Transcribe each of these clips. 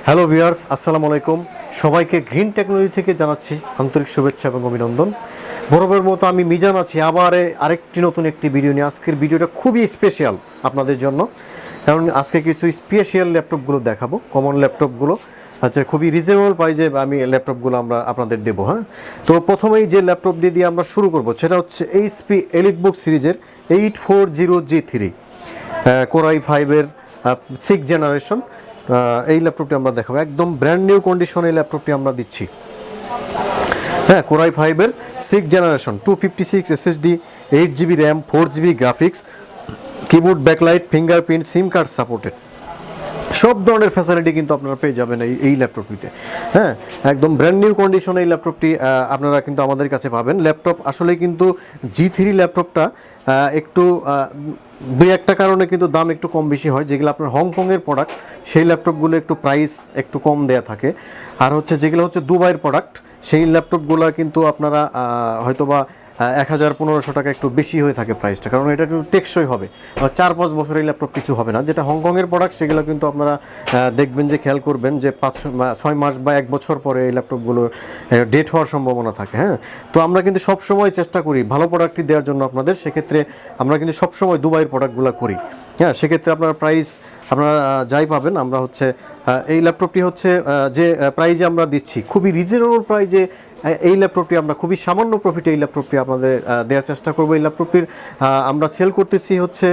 Hello viewers, আসসালামু আলাইকুম। সবাইকে গ্রিন টেকনোলজি থেকে জানাচ্ছি আন্তরিক শুভেচ্ছা এবং অভিনন্দন। বরাবরের মতো আমি মিজান আছি আবার আরেকটি নতুন একটি ভিডিও নিয়ে। আজকের ভিডিওটা খুবই স্পেশাল আপনাদের জন্য, কারণ আজকে কিছু স্পেশাল ল্যাপটপগুলো দেখাবো। কমন ল্যাপটপগুলো আচ্ছা, খুবই রিজনেবল প্রাইজে আমি ল্যাপটপগুলো আমরা আপনাদের দেবো। হ্যাঁ, তো প্রথমেই যে ল্যাপটপ দিয়ে আমরা শুরু করব সেটা হচ্ছে এইচপি এলিটবুক সিরিজের 840G3 কোর i5-এর 6th জেনারেশন। এই ল্যাপটপটি আমরা দেখাবো, একদম ব্র্যান্ড নিউ কন্ডিশনে এই ল্যাপটপটি আমরা দিচ্ছি। হ্যাঁ, কোর i5-এর 6th generation, 256 SSD, 8GB RAM, 4GB graphics, keyboard, backlight, fingerprint, SIM card supported, সব ধরনের ফ্যাসিলিটি কিন্তু আপনারা পেয়ে যাবেন এই ল্যাপটপটিতে। হ্যাঁ, একদম ব্র্যান্ড নিউ কন্ডিশনে এই ল্যাপটপটি আপনারা কিন্তু আমাদের কাছে পাবেন। ল্যাপটপ আসলে কিন্তু G3 ল্যাপটপটা একটু দুই একটা কারণে কিন্তু দাম একটু কম বেশি হয়। যেগুলো আপনার হংকংয়ের প্রোডাক্ট সেই ল্যাপটপগুলো একটু প্রাইস একটু কম দেয়া থাকে, আর হচ্ছে যেগুলো হচ্ছে দুবাইয়ের প্রোডাক্ট সেই ল্যাপটপগুলো কিন্তু আপনারা হয়তোবা 1000-1500 টাকা একটু বেশি হয়ে থাকে প্রাইসটা, কারণ এটা একটু টেকসই হবে। 4-5 বছর এই ল্যাপটপ কিছু হবে না। যেটা হংকংয়ের প্রোডাক্ট সেগুলো কিন্তু আপনারা দেখবেন যে খেয়াল করবেন যে 5-6 মাস বা 1 বছর পরে এই ল্যাপটপগুলো ডেট হওয়ার সম্ভাবনা থাকে। হ্যাঁ, তো আমরা কিন্তু সবসময় চেষ্টা করি ভালো প্রোডাক্টই দেওয়ার জন্য আপনাদের। সেক্ষেত্রে আমরা কিন্তু সবসময় দুবাইয়ের প্রোডাক্টগুলো করি। হ্যাঁ, সেক্ষেত্রে আপনার প্রাইস আপনারা যাই পাবেন, আমরা হচ্ছে এই ল্যাপটপটি হচ্ছে যে প্রাইজে আমরা দিচ্ছি খুবই রিজনেবল প্রাইজে এই ল্যাপটপটি আমরা খুবই সামান্য প্রফিটে এই ল্যাপটপটি আপনাদের দেওয়ার চেষ্টা করবো। এই ল্যাপটপটির আমরা সেল করতেছি হচ্ছে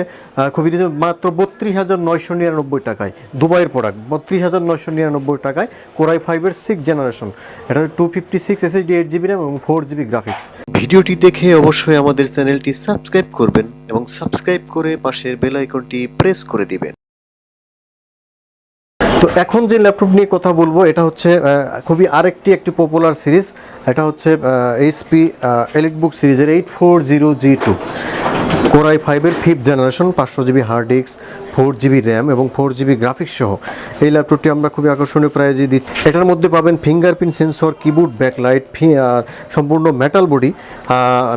খুবই মাত্র 32,999 টাকায়। দুবাইয়ের প্রোডাক্ট 32,999 টাকায়, কোর i5-এর 6th জেনারেশন। এটা 256 SSD, 8GB র্যাম এবং 4GB গ্রাফিক্স। ভিডিওটি দেখে অবশ্যই আমাদের চ্যানেলটি সাবস্ক্রাইব করবেন এবং সাবস্ক্রাইব করে পাশের বেল আইকনটি প্রেস করে দিবেন। তো এখন যে ল্যাপটপ নিয়ে কথা বলবো এটা হচ্ছে খুবই একটি পপুলার সিরিজ। এটা হচ্ছে এইচপি এলিটবুক সিরিজের 840G2 কোর i5-এর 5th generation, 500GB hard disk, 4GB RAM এবং 4GB গ্রাফিক্স সহ এই ল্যাপটপটি আমরা খুবই আকর্ষণীয় প্রাইজে দিচ্ছি। এটার মধ্যে পাবেন ফিঙ্গারপ্রিন্ট সেন্সর, কিবোর্ড, ব্যাকলাইট, সম্পূর্ণ মেটাল বডি।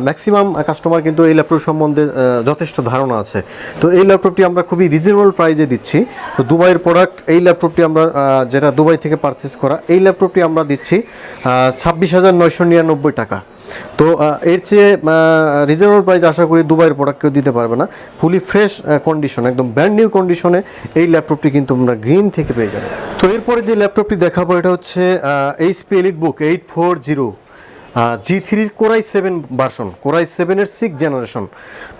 ম্যাক্সিমাম কাস্টমার কিন্তু এই ল্যাপটপ সম্বন্ধে যথেষ্ট ধারণা আছে। তো এই ল্যাপটপটি আমরা খুবই রিজনেবল প্রাইজে দিচ্ছি। তো দুবাইয়ের প্রোডাক্ট এই ল্যাপটপটি আমরা যেটা দুবাই থেকে পারচেস করা, এই ল্যাপটপটি আমরা দিচ্ছি 26,999 টাকা। তো এর চেয়ে রিজনেবল প্রাইস আশা করি দুবাইয়ের প্রোডাক্ট কেউ দিতে পারবে না। ফুলি ফ্রেশ কন্ডিশন, একদম ব্র্যান্ড নিউ কন্ডিশনে এই ল্যাপটপটি কিন্তু আমরা গ্রিন থেকে পেয়ে যাবো। তো এরপরে যে ল্যাপটপটি দেখাবো এটা হচ্ছে HP EliteBook 840G3 core i7 version, core i7-এর 6th generation,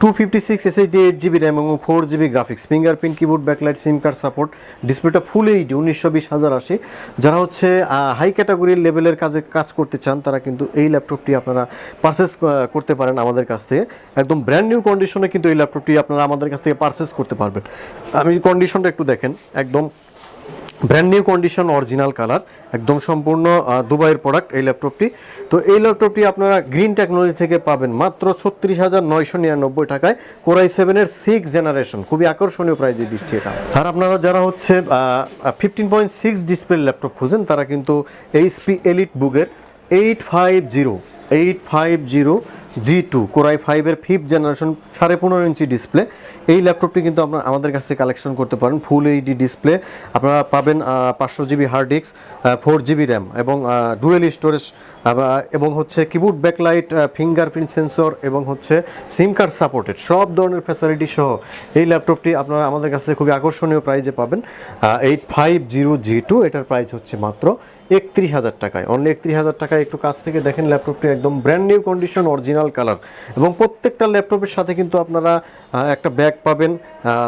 256 SSD, 8GB RAM এবং 4GB graphics, fingerprint, keyboard, backlight, SIM card support, ডিসপ্লেটা ফুল এইচডি 1920x1080। যারা হচ্ছে হাই ক্যাটাগরির লেভেলের কাজ করতে চান তারা কিন্তু এই ল্যাপটপটি আপনারা পারচেস করতে পারেন আমাদের কাছ থেকে। একদম ব্র্যান্ড নিউ কন্ডিশনে কিন্তু এই ল্যাপটপটি আপনারা আমাদের কাছ থেকে পারচেস করতে পারবেন। আমি কন্ডিশনটা একটু দেখেন, একদম brand new condition, original colour, একদম সম্পূর্ণ দুবাইয়ের প্রোডাক্ট এই ল্যাপটপটি। তো এই ল্যাপটপটি আপনারা গ্রিন টেকনোলজি থেকে পাবেন মাত্র 36,999 টাকায়, কোর i7-এর 6th জেনারেশন। খুবই আকর্ষণীয় প্রাইজে দিচ্ছে এটা। আর আপনারা যারা হচ্ছে 15.6 ডিসপ্লে ল্যাপটপ খুঁজেন তারা কিন্তু এইচপি এলিটবুকের 850G2 কোর i5-এর 5th জেনারেশন 15.5 ইঞ্চি ডিসপ্লে এই ল্যাপটপটি কিন্তু আপনারা আমাদের কাছ থেকে কালেকশন করতে পারেন। ফুল এইচডি ডিসপ্লে আপনারা পাবেন, 500GB hard disk, 4GB RAM এবং ডুয়েল স্টোরেজ এবং হচ্ছে কিবোর্ড, ব্যাকলাইট, ফিঙ্গারপ্রিন্ট সেন্সর এবং হচ্ছে সিম কার্ড সাপোর্টেড, সব ধরনের ফ্যাসিলিটি সহ এই ল্যাপটপটি আপনারা আমাদের কাছে খুবই আকর্ষণীয় প্রাইজে পাবেন। 850G2 এটার প্রাইস হচ্ছে মাত্র 31,000 টাকায়, অনলি 31,000 টাকায়। একটু কাছ থেকে দেখেন ল্যাপটপটি, একদম brand new condition, original colour এবং প্রত্যেকটা ল্যাপটপের সাথে কিন্তু আপনারা একটা ব্যাগ পাবেন,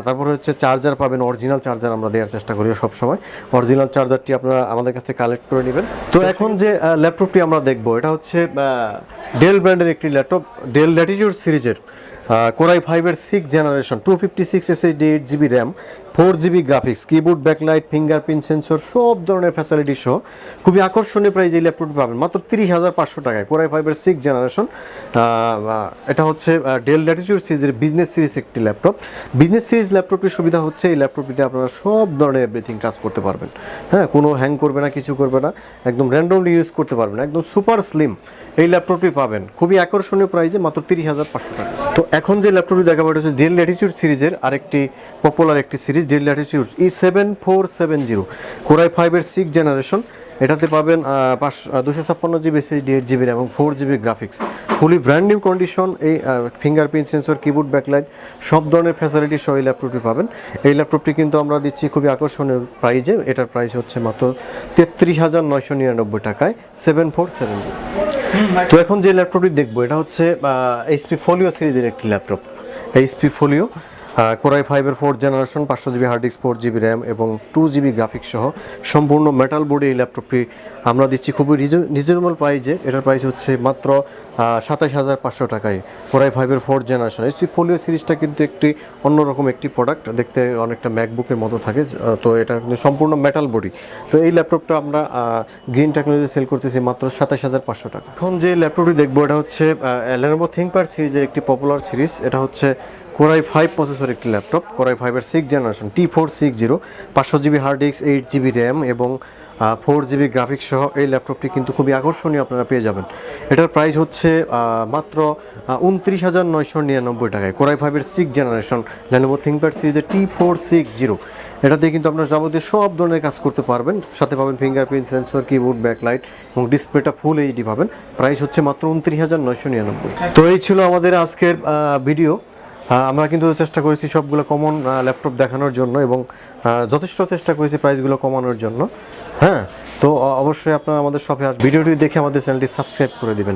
তারপর হচ্ছে চার্জার পাবেন। অরিজিনাল চার্জার আমরা দেওয়ার চেষ্টা করি সবসময়, অরিজিনাল চার্জারটি আপনারা আমাদের কাছ থেকে কালেক্ট করে নেবেন। তো এখন যে ল্যাপটপটি আমরা দেখবো এটা হচ্ছে ডেল ব্র্যান্ডের একটি ল্যাপটপ, ডেল ল্যাটিটিউড সিরিজের কোর i5-এর 6th generation, 256 SSD, 8GB RAM, 4GB graphics, keyboard, backlight, fingerprint sensor, সব ধরনের ফ্যাসিলিটি সহ খুবই আকর্ষণীয় প্রাইস এই ল্যাপটপটি পাবেন মাত্র 30,500 টাকায়, কোর i5-এর 6th জেনারেশন। এটা হচ্ছে ডেল ল্যাটিটিউড সিরিজের বিজনেস সিরিজ একটি ল্যাপটপ। বিজনেস সিরিজ ল্যাপটপটির সুবিধা হচ্ছে এই ল্যাপটপটিতে আপনারা সব ধরনের এভরিথিং কাজ করতে পারবেন। হ্যাঁ, কোনো হ্যাং করবে না, কিছু করবে না, একদম র্যান্ডমলি ইউজ করতে পারবেন, একদম সুপার স্লিম এই ল্যাপটপটি পাবেন খুবই আকর্ষণীয় প্রাইসে মাত্র 30,500 টাকা। তো এখন যে ল্যাপটপটি দেখাবো এটা হচ্ছে ডেল ল্যাটিটিউড সিরিজের আরেকটি পপুলার একটি series, series Dell Latitude E7470 core i 5-এর 6th জেনারেশন। এটাতে পাবেন 256 জিবি SSD, 8 জিবি এবং 4 GB graphics, fully brand new condition. এই ফিঙ্গারপ্রিন্ট সেন্সর, কিবোর্ড, ব্যাকলাইট সব ধরনের ফ্যাসিলিটি সহ এই ল্যাপটপটি পাবেন। এই ল্যাপটপটি কিন্তু আমরা দিচ্ছি খুবই আকর্ষণীয় প্রাইজে। এটার প্রাইস হচ্ছে মাত্র 33,999 টাকায় 7470। তো এখন যে ল্যাপটপটি দেখবো এটা হচ্ছে এইচপি ফোলিও সিরিজের একটি ল্যাপটপ। এইচপি ফোলিও কোরাই 5-এর 4th generation, 500 GB hard disk, 4 GB RAM এবং 2 জিবি গ্রাফিক্স সহ সম্পূর্ণ মেটাল বডি এই ল্যাপটপটি আমরা দিচ্ছি খুবই রিজনেবল প্রাইজে। এটার প্রাইস হচ্ছে মাত্র 27,500 টাকায়। কোরাই 5-এর 4th জেনারেশন এইচপি ফোলিও সিরিজটা কিন্তু একটি অন্যরকম একটি প্রোডাক্ট, দেখতে অনেকটা ম্যাকবুকের মতো থাকে। তো এটা কিন্তু সম্পূর্ণ মেটাল বডি। তো এই ল্যাপটপটা আমরা গ্রিন টেকনোলজি সেল করতেছি মাত্র 27,500 টাকা। এখন যে ল্যাপটপটি দেখবো এটা হচ্ছে লেনোভো থিংকপ্যাড সিরিজের একটি পপুলার সিরিজ। এটা হচ্ছে কোরাই 5 প্রসেসর একটি ল্যাপটপ, কোরাই 5-এর 6th generation T460, 500 GB hard disk, 8 GB RAM এবং 4 জিবি গ্রাফিক্স সহ এই ল্যাপটপটি কিন্তু খুবই আকর্ষণীয় আপনারা পেয়ে যাবেন। এটার প্রাইস হচ্ছে মাত্র 29,999 টাকায়। কোরাই 5-এর 6th জেনারেশন লেনোভো থিংকপ্যাড সিরিজের T460, এটা দিয়ে কিন্তু আপনারা যাবতীয় সব ধরনের কাজ করতে পারবেন। সাথে পাবেন ফিঙ্গারপ্রিন্ট সেন্সর, কিবোর্ড, ব্যাকলাইট এবং ডিসপ্লেটা ফুল এইচডি পাবেন। প্রাইস হচ্ছে মাত্র 29,999। তো এই ছিল আমাদের আজকের ভিডিও। আমরা কিন্তু চেষ্টা করেছি সবগুলো কমন ল্যাপটপ দেখানোর জন্য এবং যথেষ্ট চেষ্টা করেছি প্রাইসগুলো কমানোর জন্য। হ্যাঁ, তো অবশ্যই আপনারা আমাদের শপে ভিডিওটি দেখে আমাদের চ্যানেলটি সাবস্ক্রাইব করে দিবেন।